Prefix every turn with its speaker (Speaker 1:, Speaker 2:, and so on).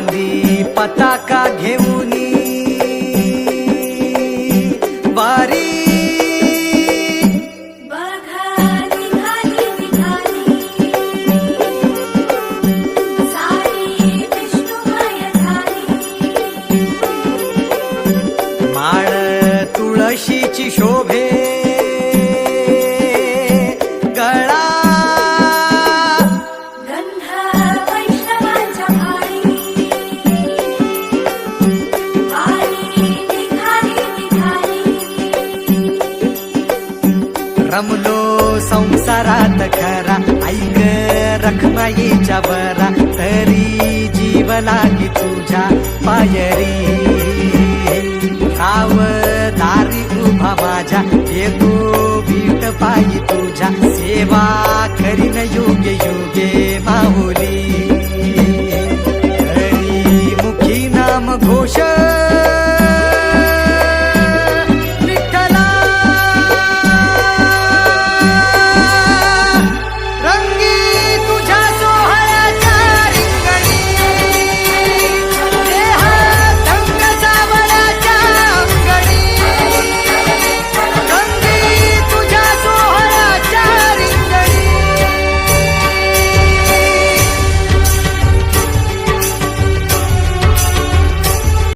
Speaker 1: खांदी पताका घेऊनी वारी माळ तुळशीची शोभे गळा
Speaker 2: गंध वैष्णवांच्या भारी
Speaker 1: रमलो संसारात खरा ऐक रखमाईच्या बरा तरी जीव लागी तुझ्या पायरी दारी उभा माझ्या येतो भीट पायी तुझ्या सेवा करीन योग्य योगे माऊली